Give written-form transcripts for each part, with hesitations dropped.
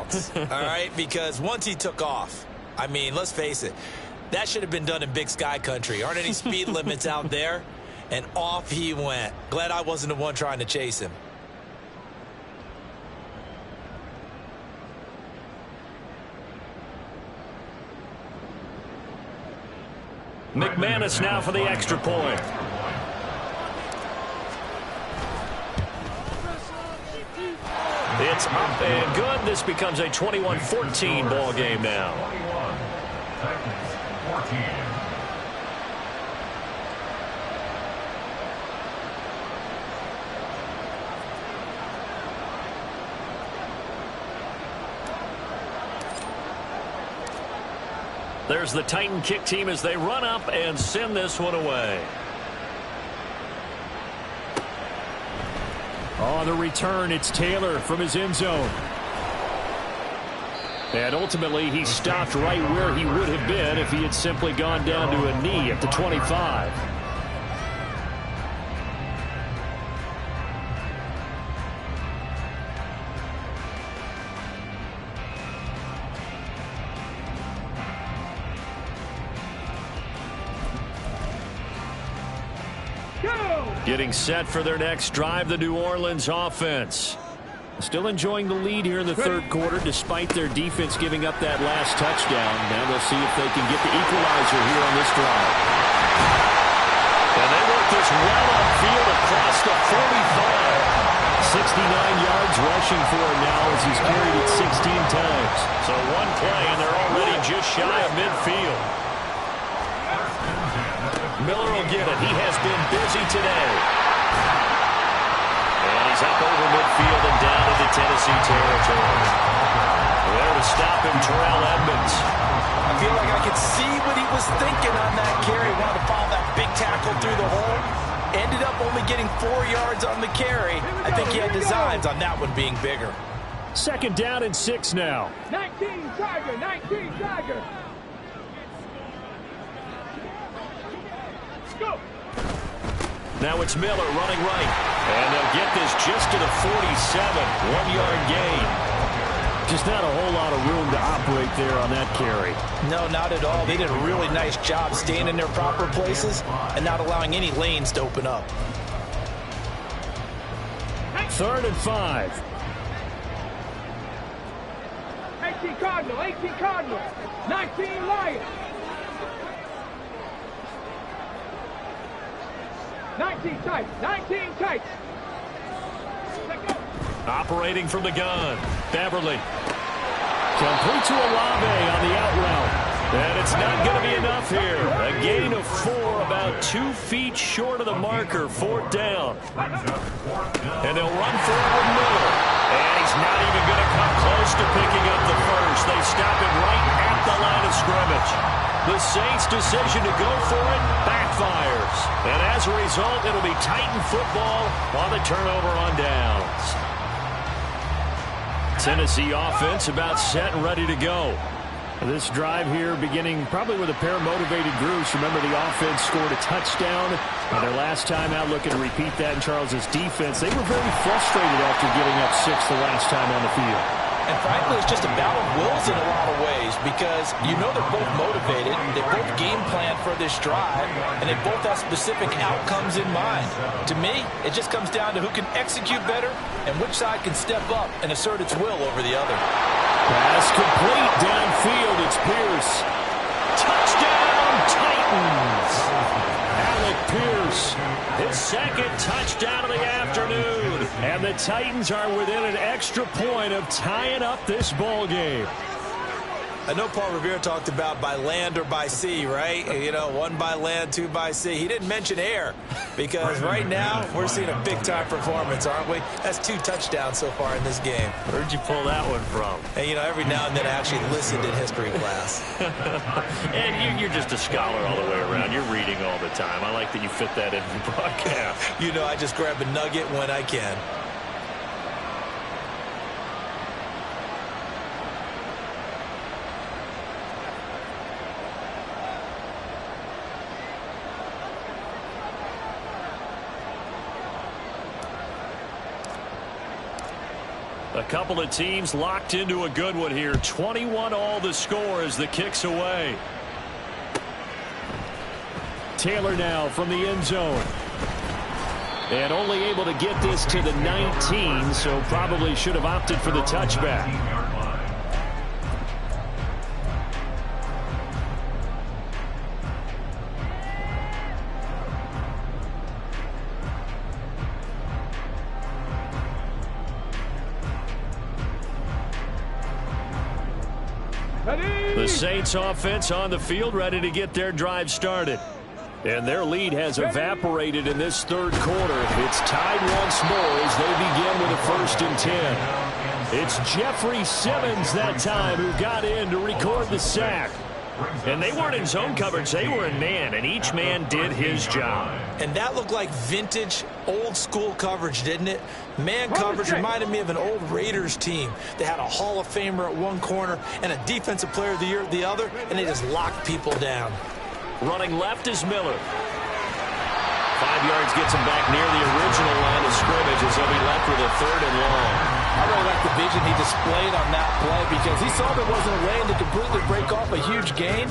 routes, all right? Because once he took off, I mean, let's face it, that should have been done in Big Sky Country. Aren't any speed limits out there? And off he went. Glad I wasn't the one trying to chase him. McManus now for the extra point. It's up and good. This becomes a 21-14 ball game now. There's the Titan kick team as they run up and send this one away. On the return, it's Taylor from his end zone. And ultimately, he stopped right where he would have been if he had simply gone down to a knee at the 25. Getting set for their next drive, the New Orleans offense. Still enjoying the lead here in the third quarter, despite their defense giving up that last touchdown. Now they'll see if they can get the equalizer here on this drive. And they work this well upfield across the 45. 69 yards rushing for him now as he's carried it 16 times. So one play, and they're already just shy of midfield. Miller will get it. He has been busy today. And he's up over midfield and down into Tennessee territory. There to stop him, Terrell Edmonds. I feel like I could see what he was thinking on that carry. Wanted to follow that big tackle through the hole. Ended up only getting 4 yards on the carry. I think he had designs on that one being bigger. Second down and 6 now. 19 Tiger, 19 Tiger. Go. Now it's Miller running right. And they'll get this just to the 47. 1-yard gain. Just not a whole lot of room to operate there on that carry. No, not at all. They did a really nice job staying in their proper places and not allowing any lanes to open up. 3rd and 5. 18 Cardinal, 18 Cardinal, 19 Lions. 19 tight, 19 tight. Operating from the gun. Beverly. Complete to Olave on the out route. And it's not going to be enough here. A gain of 4, about 2 feet short of the marker. 4th down. And they'll run forward with Miller. And he's not even going to come close to picking up the first. They stop him right at the line of scrimmage. The Saints' decision to go for it backfires. And as a result, it'll be Titan football on the turnover on downs. Tennessee offense about set and ready to go. This drive here beginning probably with a pair of motivated groups. Remember, the offense scored a touchdown. And their last time out, looking to repeat that in Charles's defense. They were very frustrated after giving up 6 the last time on the field. And frankly, it's just a battle of wills in a lot of ways because you know they're both motivated, they both game plan for this drive, and they both have specific outcomes in mind. To me, it just comes down to who can execute better and which side can step up and assert its will over the other. Pass complete downfield. It's Pierce. Touchdown, Titans. Alec Pierce, his 2nd touchdown of the afternoon. And the Titans are within an extra point of tying up this ball game. I know Paul Revere talked about by land or by sea, right? You know, 1 by land, 2 by sea. He didn't mention air because right now we're seeing a big-time performance, aren't we? That's 2 touchdowns so far in this game. Where'd you pull that one from? And, you know, every now and then I actually listened in history class. And you're just a scholar all the way around. You're reading all the time. I like that you fit that in the broadcast. You know, I just grab a nugget when I can. A couple of teams locked into a good one here. 21 all the score as the kick's away. Taylor now from the end zone. And only able to get this to the 19, so probably should have opted for the touchback. The Saints offense on the field, ready to get their drive started. And their lead has evaporated in this third quarter. It's tied once more as they begin with a 1st and 10. It's Jeffrey Simmons that time who got in to record the sack. And they weren't in zone coverage, they were in man, and each man did his job. And that looked like vintage, old-school coverage, didn't it? Man coverage reminded me of an old Raiders team. They had a Hall of Famer at one corner and a Defensive Player of the Year at the other, and they just locked people down. Running left is Miller. 5 yards gets him back near the original line of scrimmage as he'll be left with a 3rd and long. I really like the vision he displayed on that play because he saw there wasn't a lane to completely break off a huge gain.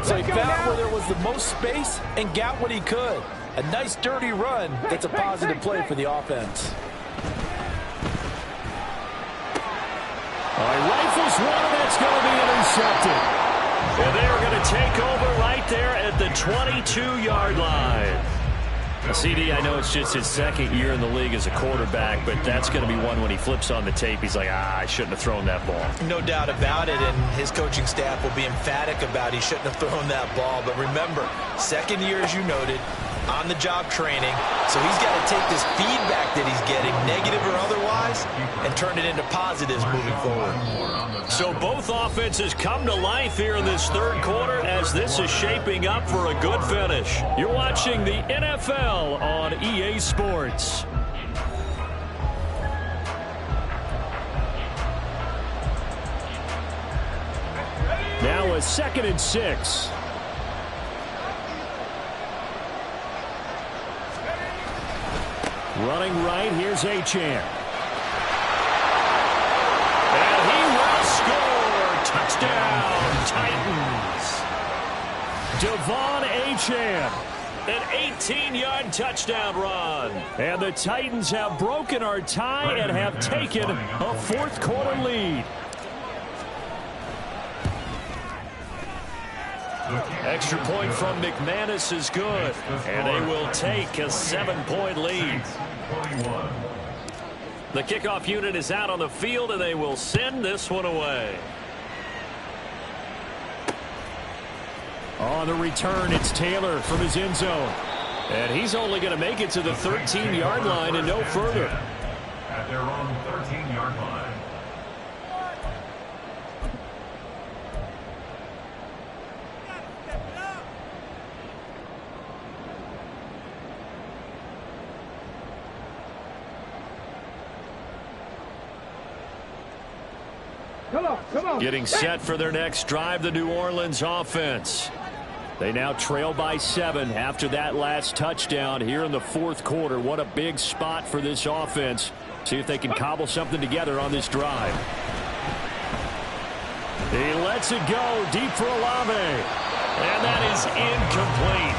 So he found where there was the most space and got what he could. A nice dirty run that's a positive play for the offense. All right, rifles one, that's going to be intercepted. And they're going to take over right there at the 22-yard line. CD, I know it's just his 2nd year in the league as a quarterback, but that's going to be one when he flips on the tape. He's like, I shouldn't have thrown that ball. No doubt about it, and his coaching staff will be emphatic about he shouldn't have thrown that ball. But remember, 2nd year, as you noted, on-the-job training, so he's got to take this feedback that he's getting, negative or otherwise, and turn it into positives moving forward. So both offenses come to life here in this third quarter as this is shaping up for a good finish. You're watching the NFL on EA Sports. Now a 2nd and 6. Running right, here's Achane. And he will score. Touchdown, Titans. Devon Achane. An 18-yard touchdown run. And the Titans have broken our tie and have taken a 4th quarter lead. Extra point from McManus is good, and they will take a 7-point lead. The kickoff unit is out on the field, and they will send this one away. On the return, it's Taylor from his end zone. And he's only going to make it to the 13-yard line and no further. At their own 13-yard line. Come on. Getting set for their next drive, the New Orleans offense. They now trail by 7 after that last touchdown here in the 4th quarter. What a big spot for this offense. See if they can cobble something together on this drive. He lets it go deep for Olave. And that is incomplete.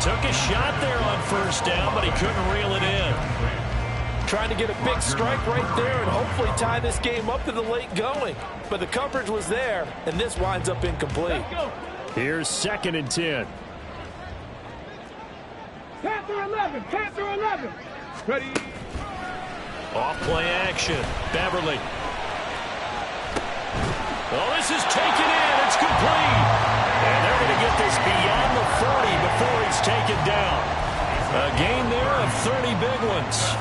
Took a shot there on 1st down, but he couldn't reel it in. Trying to get a big strike right there and hopefully tie this game up to the late going. But the coverage was there, and this winds up incomplete. Here's 2nd and 10. Panther 11. Ready. Off play action. Beverly. Oh, this is taken in. It's complete. And they're going to get this beyond the 40 before he's taken down. A gain there of 30 big ones.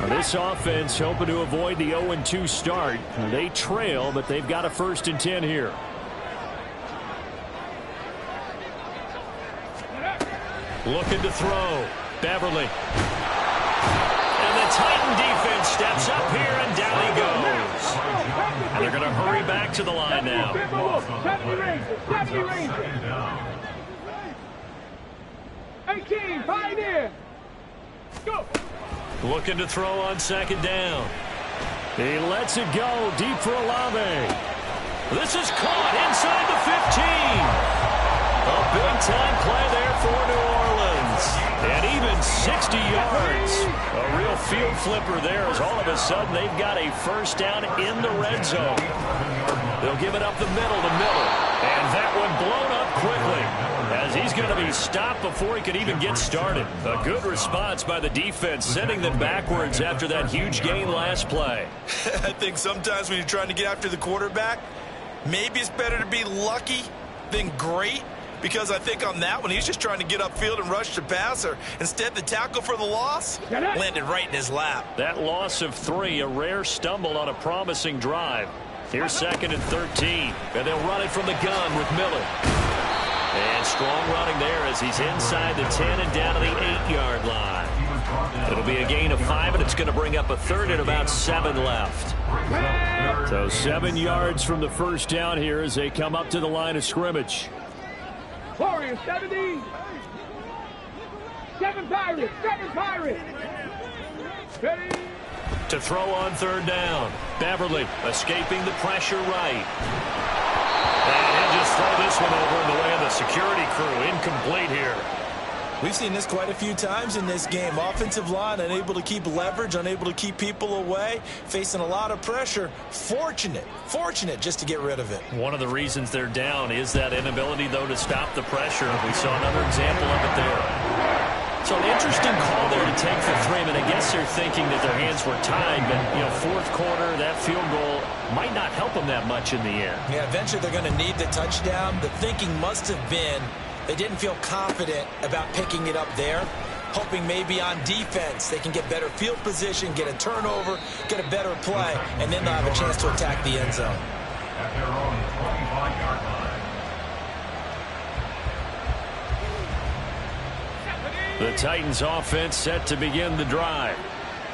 This offense hoping to avoid the 0-2 start. They trail, but they've got a 1st and 10 here. Looking to throw. Beverly. And the Titan defense steps up here, and down he goes. They're going to hurry back to the line now. 70 Rangers, 70 Rangers. 18, Pioneer. Go. Looking to throw on second down. He lets it go deep for Olave. This is caught inside the 15. A big-time play there for New Orleans. And even 60 yards. A real field flipper there as all of a sudden they've got a first down in the red zone. They'll give it up the middle to Miller. And that one blown up quickly as he's going to be stopped before he could even get started. A good response by the defense, sending them backwards after that huge gain last play. I think sometimes when you're trying to get after the quarterback, maybe it's better to be lucky than great. Because I think on that one, he's just trying to get upfield and rush the passer. Instead, the tackle for the loss landed right in his lap. That loss of 3, a rare stumble on a promising drive. Here's 2nd and 13. And they'll run it from the gun with Miller. And strong running there as he's inside the 10 and down to the 8-yard line. It'll be a gain of 5, and it's going to bring up a 3rd and about 7 left. So 7 yards from the first down here as they come up to the line of scrimmage. Warriors, 70. 7 Pirates, 7 Pirates. Ready. To throw on 3rd down. Beverly escaping the pressure right. And he'll just throw this one over in the way of the security crew. Incomplete here. We've seen this quite a few times in this game. Offensive line unable to keep leverage, unable to keep people away, facing a lot of pressure. Fortunate just to get rid of it. One of the reasons they're down is that inability, though, to stop the pressure. We saw another example of it there. So an interesting call there to take for 3. I guess they're thinking that their hands were tied, but, you know, 4th quarter, that field goal might not help them that much in the end. Yeah, eventually they're going to need the touchdown. The thinking must have been they didn't feel confident about picking it up there, hoping maybe on defense they can get better field position, get a turnover, get a better play, and then they'll have a chance to attack the end zone. At their own 25-yard line. The Titans offense set to begin the drive.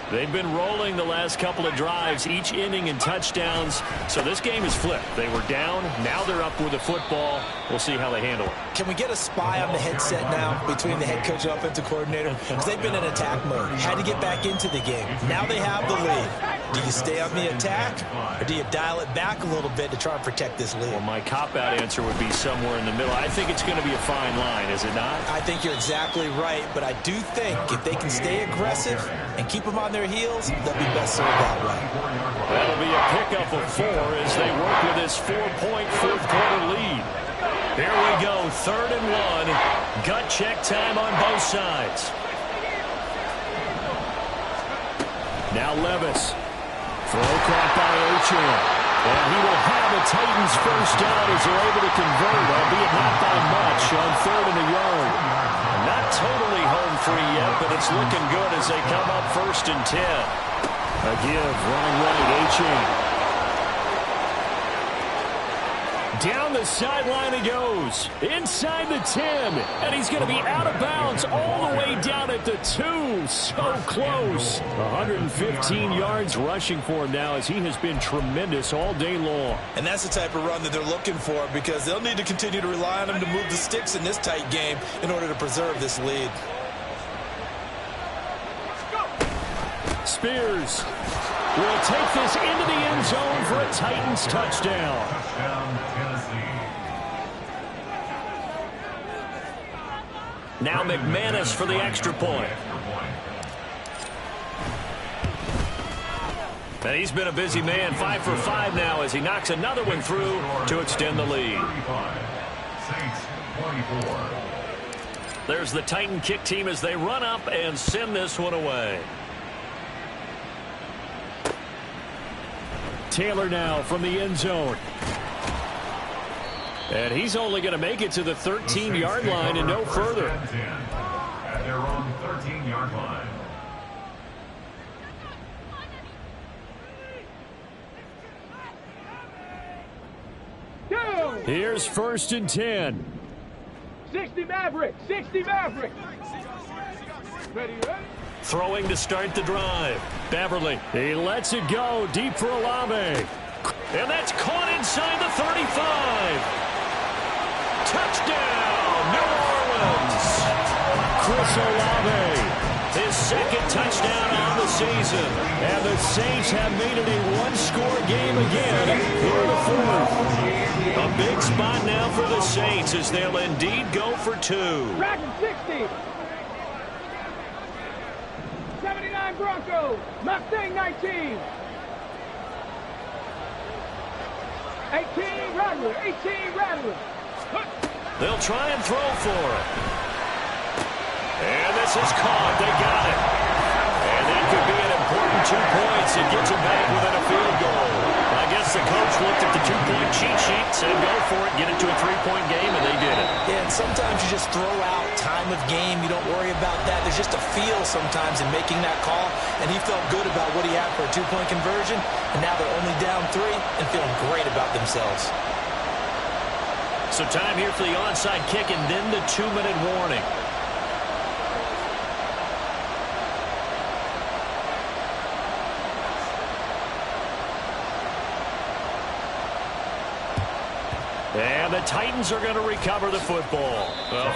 They've been rolling the last couple of drives, each inning in touchdowns. So this game is flipped. They were down. Now they're up with the football. We'll see how they handle it. Can we get a spy on the headset now between the head coach and offensive coordinator? Because they've been in attack mode. Had to get back into the game. Now they have the lead. Do you stay on the attack, or do you dial it back a little bit to try and protect this lead? Well, my cop-out answer would be somewhere in the middle. I think it's going to be a fine line, is it not? I think you're exactly right, but I do think if they can stay aggressive and keep them on their heels, they'll be best served that way. That'll be a pickup of 4 as they work with this 4-point 4th quarter lead. Here we go, 3rd and 1. Gut check time on both sides. Now Levis. Throw caught by Ochan. And he will have a Titans first down as they're able to convert, albeit not by much, on 3rd and a yard. Not totally home free yet, but it's looking good as they come up 1st and 10. A give, running right, Ochan. Down the sideline he goes, inside the 10, and he's going to be out of bounds all the way down at the 2. So close. 115 yards rushing for him now as he has been tremendous all day long. And that's the type of run that they're looking for because they'll need to continue to rely on him to move the sticks in this tight game in order to preserve this lead. Spears will take this into the end zone for a Titans touchdown. Touchdown, Tennessee. Now McManus for the extra point. And he's been a busy man, 5 for 5 now as he knocks another one through to extend the lead. 35. Saints 24. There's the Titan kick team as they run up and send this one away. Taylor now from the end zone. And he's only going to make it to the 13-yard line and no further. At their own 13-yard line. Go! Here's 1st and 10. 60 Maverick, 60 Maverick. Ready, ready? Throwing to start the drive. Beverly, he lets it go deep for Olave. And that's caught inside the 35. Touchdown, New Orleans. Chris Olave, his second touchdown on the season. And the Saints have made it a one-score game again here in the fourth. A big spot now for the Saints as they'll indeed go for two. Dragon 60. 79 Broncos. Mustang 19. 18 Rattler. 18 Rattler. They'll try and throw for it. And this is caught. They got it. And that could be an important 2 points. It gets them back within a field goal. I guess the coach looked at the 2-point cheat sheet, said go for it, get it to a 3-point game, and they did it. Yeah, and sometimes you just throw out time of game. You don't worry about that. There's just a feel sometimes in making that call, and he felt good about what he had for a 2-point conversion, and now they're only down 3 and feeling great about themselves. So time here for the onside kick and then the 2-minute warning. And the Titans are going to recover the football.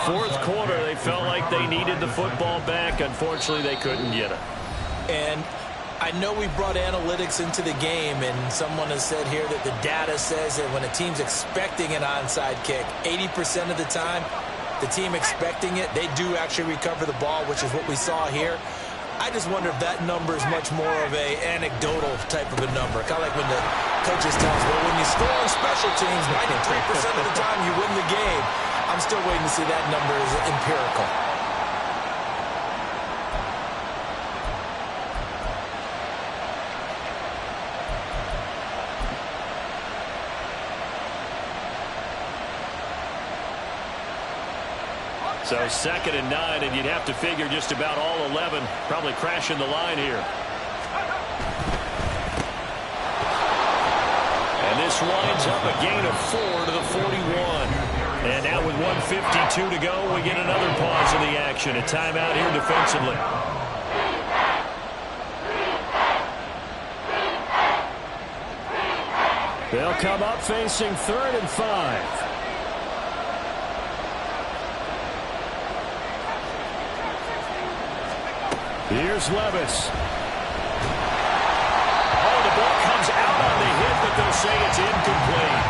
Fourth quarter, they felt like they needed the football back. Unfortunately, they couldn't get it. And I know we brought analytics into the game, and someone has said here that the data says that when a team's expecting an onside kick, 80% of the time, the team expecting it, they do actually recover the ball, which is what we saw here. I just wonder if that number is much more of a anecdotal type of a number. Kind of like when the coaches tell us, well, when you score on special teams, 93% of the time you win the game. I'm still waiting to see that number is empirical. So 2nd and 9, and you'd have to figure just about all 11 probably crashing the line here. And this winds up a gain of 4 to the 41. And now with 1:52 to go, we get another pause in the action. A timeout here defensively. They'll come up facing 3rd and 5. Here's Levis. Oh, the ball comes out on the hit, but they'll say it's incomplete.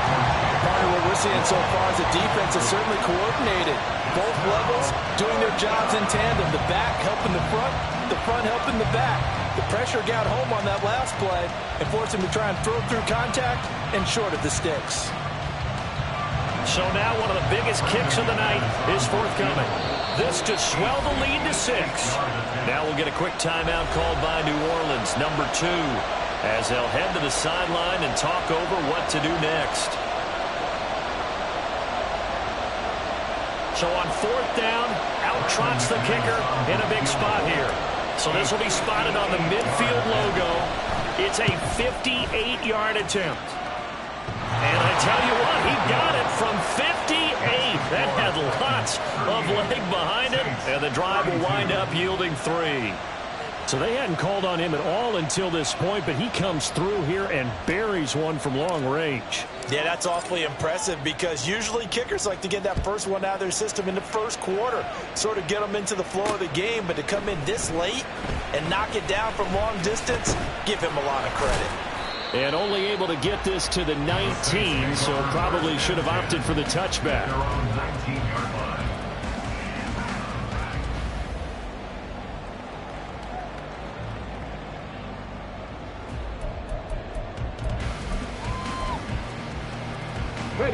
Part of what we're seeing so far is the defense is certainly coordinated. Both levels doing their jobs in tandem. The back helping the front helping the back. The pressure got home on that last play and forced him to try and throw through contact and short of the sticks. So now one of the biggest kicks of the night is forthcoming. This to swell the lead to 6. Now we'll get a quick timeout called by New Orleans, number 2, as they'll head to the sideline and talk over what to do next. So on 4th down, out trots the kicker in a big spot here. So this will be spotted on the midfield logo. It's a 58-yard attempt. And I tell you what, he got it from 58. That had lots of leg behind it, and the drive will wind up yielding 3. So they hadn't called on him at all until this point, but he comes through here and buries one from long range. Yeah, that's awfully impressive because usually kickers like to get that first one out of their system in the first quarter, sort of get them into the flow of the game, but to come in this late and knock it down from long distance, give him a lot of credit. And only able to get this to the 19, so probably should have opted for the touchback.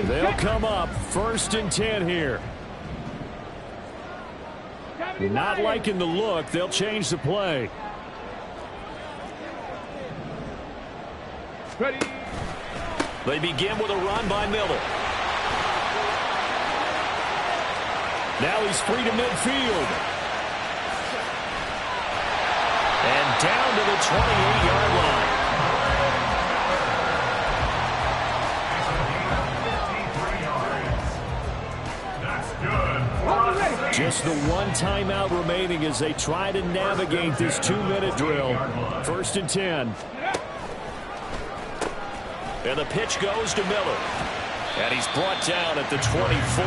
They'll come up 1st and 10 here. Not liking the look. They'll change the play. Ready. They begin with a run by Miller. Now he's free to midfield. And down to the 28-yard line. Just the one timeout remaining as they try to navigate this 2-minute drill. 1st and 10. And the pitch goes to Miller. And he's brought down at the 24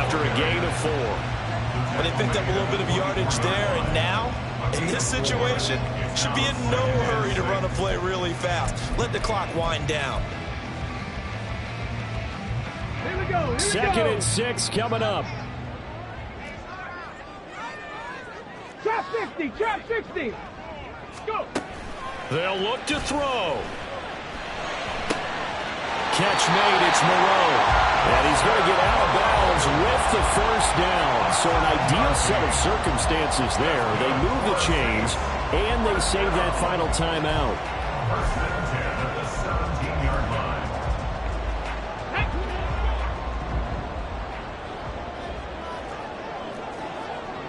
after a gain of 4. Well, they picked up a little bit of yardage there, and now, in this situation, should be in no hurry to run a play really fast. Let the clock wind down. Here we go. Second and 6 coming up. Trap 60. Trap 60. Go. They'll look to throw. Catch made, it's Moreau. And he's going to get out of bounds with the first down. So an ideal set of circumstances there. They move the chains, and they save that final timeout. First and 10 at the 17-yard line.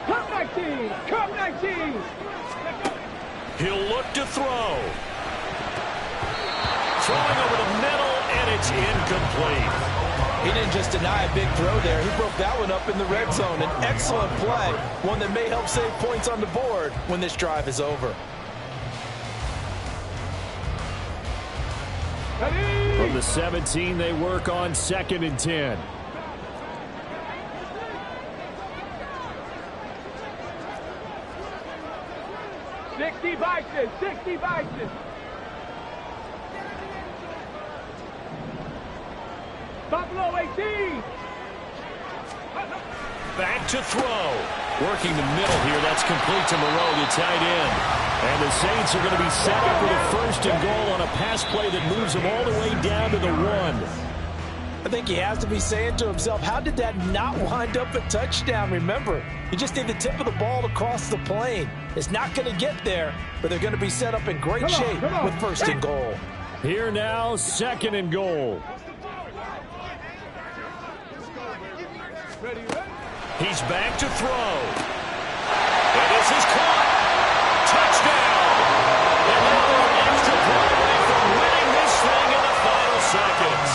Cup 19. Cup 19. He'll look to throw. Throwing over the middle, and it's incomplete. He didn't just deny a big throw there. He broke that one up in the red zone. An excellent play, one that may help save points on the board when this drive is over. From the 17, they work on 2nd and 10. Vices, 60 vices. Buffalo 18. Back to throw. Working the middle here. That's complete to Moreau, the tight end. And the Saints are going to be set up with a 1st and goal on a pass play that moves them all the way down to the 1. I think he has to be saying to himself, how did that not wind up a touchdown? Remember, you just need the tip of the ball to cross the plane. It's not going to get there, but they're going to be set up in great shape with 1st and goal. Here now, 2nd and goal. He's back to throw. And this is caught. Touchdown. And now they're an extra point away from winning this thing in the final seconds.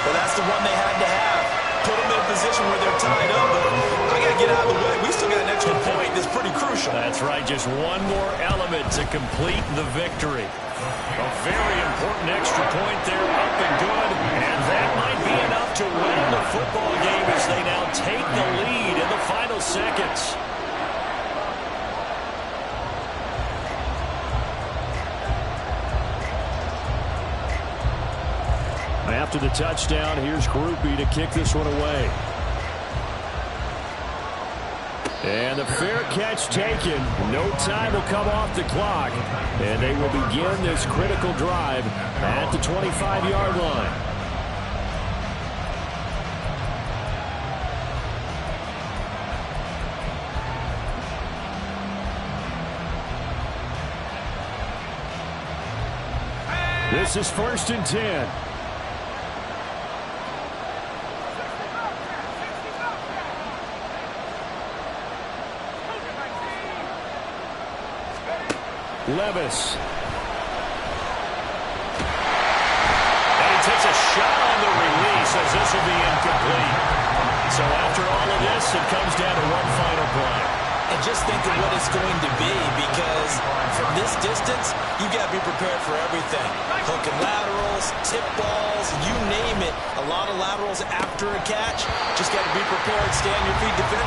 Well, that's the one they had to have. Put them in a position where they're tied up, but I got to get out of the way. We still got an extra point that's pretty crucial. That's right. Just one more element to complete the victory. A very important extra point there, up and good. And that might be enough to win the football game as they now take the lead in the final seconds. After the touchdown, here's Groupie to kick this one away. And the fair catch taken. No time will come off the clock. And they will begin this critical drive at the 25-yard line. This is 1st and 10. Levis. And he takes a shot on the release as this will be incomplete. So after all of this, it comes down to one final play. And just think of what it's going to be, because from this distance, you got to be prepared for everything. Hook and laterals, tip balls, you name it. A lot of laterals after a catch. Just got to be prepared, stay on your feet defensively.